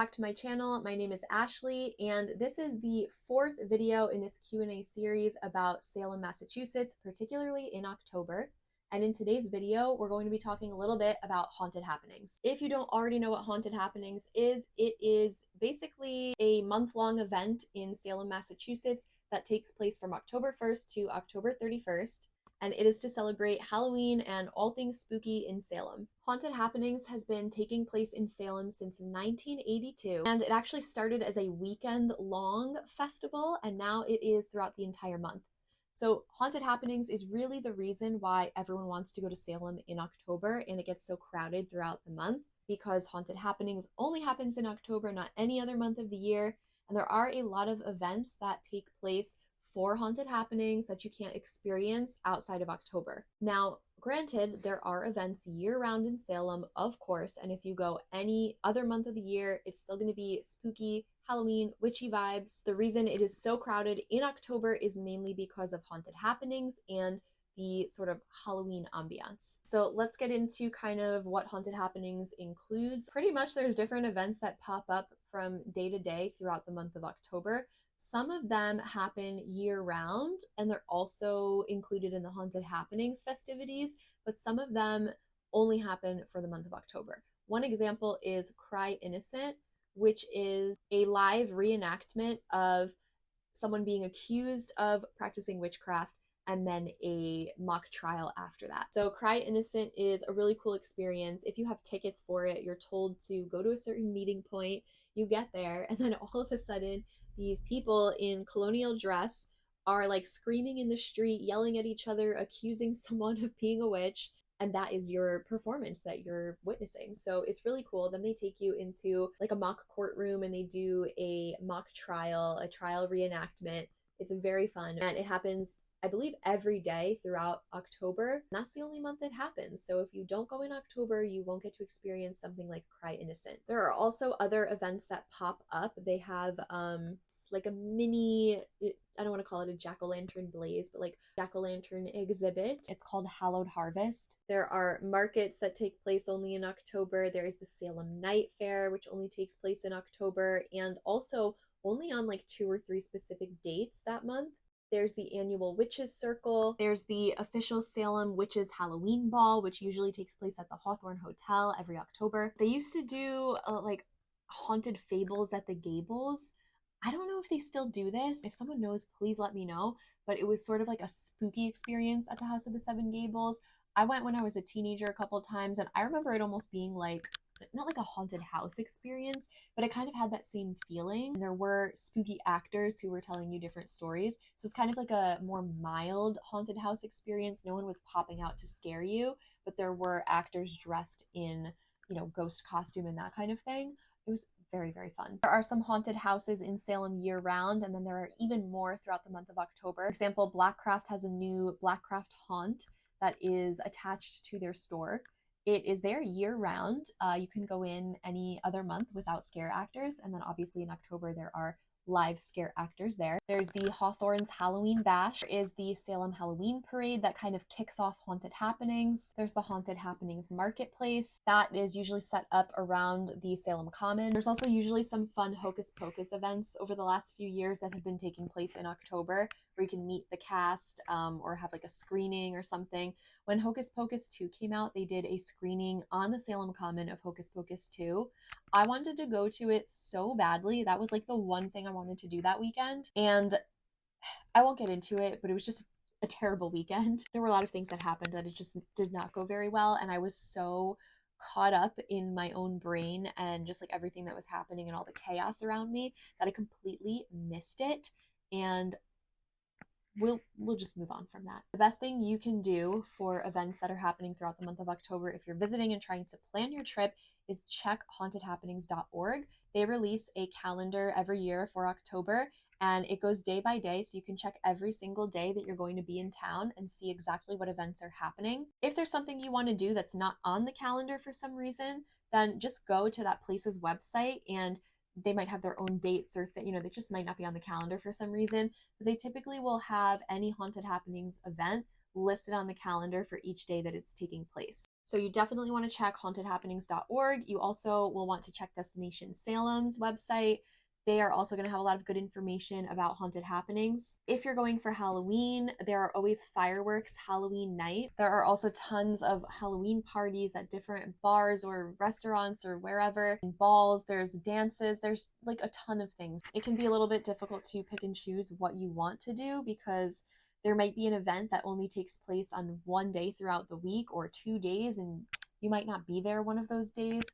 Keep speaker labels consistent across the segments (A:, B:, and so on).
A: back to my channel. My name is Ashley, and this is the fourth video in this Q&A series about Salem, Massachusetts, particularly in October. And in today's video, we're going to be talking a little bit about haunted happenings. If you don't already know what haunted happenings is, it is basically a month-long event in Salem, Massachusetts that takes place from October 1st to October 31st. And it is to celebrate Halloween and all things spooky in Salem. Haunted Happenings has been taking place in Salem since 1982, and it actually started as a weekend-long festival, and now it is throughout the entire month. So Haunted Happenings is really the reason why everyone wants to go to Salem in October, and it gets so crowded throughout the month, because Haunted Happenings only happens in October, not any other month of the year, and there are a lot of events that take place for haunted happenings that you can't experience outside of October. Now, granted, there are events year-round in Salem, of course, and if you go any other month of the year, it's still going to be spooky, Halloween, witchy vibes. The reason it is so crowded in October is mainly because of haunted happenings and the sort of Halloween ambiance. So let's get into kind of what haunted happenings includes. Pretty much there's different events that pop up from day to day throughout the month of October. Some of them happen year-round, and they're also included in the Haunted Happenings festivities, but some of them only happen for the month of October. One example is Cry Innocent, which is a live reenactment of someone being accused of practicing witchcraft and then a mock trial after that. So Cry Innocent is a really cool experience. If you have tickets for it, you're told to go to a certain meeting point, you get there, and then all of a sudden, these people in colonial dress are like screaming in the street, yelling at each other, accusing someone of being a witch, and that is your performance that you're witnessing. So it's really cool. Then they take you into like a mock courtroom and they do a mock trial, a trial reenactment. It's very fun, and it happens, I believe, every day throughout October. And that's the only month it happens. So if you don't go in October, you won't get to experience something like Cry Innocent. There are also other events that pop up. They have like a mini, I don't want to call it a jack-o'-lantern blaze, but like jack-o'-lantern exhibit. It's called Hallowed Harvest. There are markets that take place only in October. There is the Salem Night Fair, which only takes place in October, and also only on like 2 or 3 specific dates that month. There's the annual Witches Circle. There's the official Salem Witches Halloween Ball, which usually takes place at the Hawthorne Hotel every October. They used to do like haunted fables at the Gables. I don't know if they still do this. If someone knows, please let me know. But it was sort of like a spooky experience at the House of the Seven Gables. I went when I was a teenager a couple of times, and I remember it almost being like, not like a haunted house experience, but it kind of had that same feeling. And there were spooky actors who were telling you different stories. So it's kind of like a more mild haunted house experience. No one was popping out to scare you, but there were actors dressed in, ghost costume and that kind of thing. It was very, very fun. There are some haunted houses in Salem year-round, and then there are even more throughout the month of October. For example, Blackcraft has a new Blackcraft haunt that is attached to their store. It is there year-round. You can go in any other month without scare actors, and then obviously in October there are live scare actors there. There's the Hawthorne's Halloween Bash. There is the Salem Halloween Parade that kind of kicks off Haunted Happenings. There's the Haunted Happenings Marketplace. That is usually set up around the Salem Common. There's also usually some fun Hocus Pocus events over the last few years that have been taking place in October, where you can meet the cast or have like a screening or something. When Hocus Pocus 2 came out, they did a screening on the Salem Common of Hocus Pocus 2. I wanted to go to it so badly. That was like the one thing I wanted to do that weekend. And I won't get into it, but it was just a terrible weekend. There were a lot of things that happened that it just did not go very well. And I was so caught up in my own brain and just like everything that was happening and all the chaos around me that I completely missed it. And we'll just move on from that. The best thing you can do for events that are happening throughout the month of October, if you're visiting and trying to plan your trip, is check hauntedhappenings.org. They release a calendar every year for October, and it goes day by day, so you can check every single day that you're going to be in town and see exactly what events are happening. If there's something you want to do that's not on the calendar for some reason, then just go to that place's website, and they might have their own dates or they just might not be on the calendar for some reason, but they typically will have any haunted happenings event listed on the calendar for each day that it's taking place. So you definitely want to check hauntedhappenings.org. You also will want to check Happenings-Salem's website. They are also going to have a lot of good information about haunted happenings. If you're going for Halloween, there are always fireworks Halloween night. There are also tons of Halloween parties at different bars or restaurants or wherever. Balls, there's dances, there's like a ton of things. It can be a little bit difficult to pick and choose what you want to do because there might be an event that only takes place on one day throughout the week or 2 days, and you might not be there one of those days.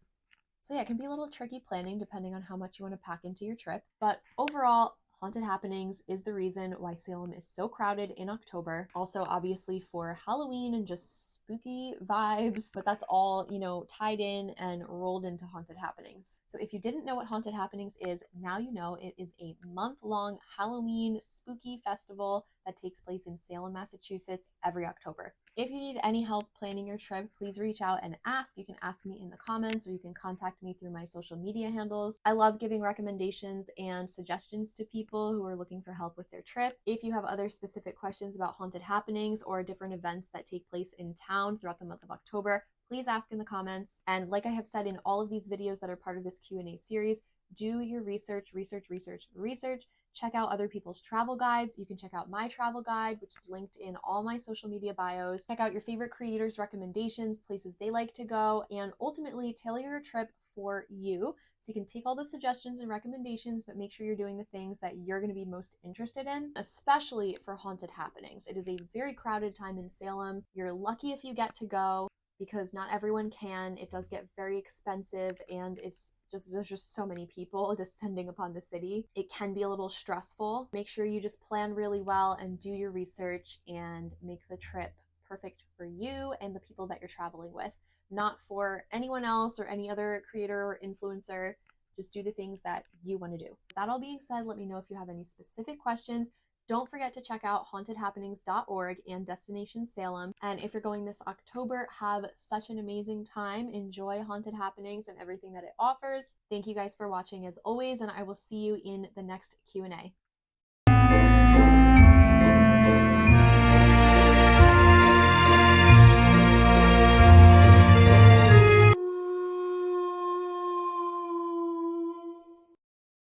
A: So yeah, it can be a little tricky planning depending on how much you want to pack into your trip. But overall, Haunted Happenings is the reason why Salem is so crowded in October. Also, obviously for Halloween and just spooky vibes, but that's all, tied in and rolled into Haunted Happenings. So if you didn't know what Haunted Happenings is, now you know. It is a month-long Halloween spooky festival that takes place in Salem, Massachusetts every October. If you need any help planning your trip, please reach out and ask. You can ask me in the comments or you can contact me through my social media handles. I love giving recommendations and suggestions to people who are looking for help with their trip. If you have other specific questions about haunted happenings or different events that take place in town throughout the month of October, please ask in the comments. And like I have said in all of these videos that are part of this Q&A series, do your research. Check out other people's travel guides. You can check out my travel guide, which is linked in all my social media bios. Check out your favorite creators' recommendations, places they like to go, and ultimately tailor your trip for you. So you can take all the suggestions and recommendations, but make sure you're doing the things that you're going to be most interested in, especially for haunted happenings. It is a very crowded time in Salem. You're lucky if you get to go, because not everyone can. It does get very expensive, and there's just so many people descending upon the city. It can be a little stressful. Make sure you just plan really well and do your research and make the trip perfect for you and the people that you're traveling with, not for anyone else or any other creator or influencer. Just do the things that you want to do. With that all being said, let me know if you have any specific questions. Don't forget to check out hauntedhappenings.org and Destination Salem. And if you're going this October, have such an amazing time. Enjoy Haunted Happenings and everything that it offers. Thank you guys for watching as always, and I will see you in the next Q&A.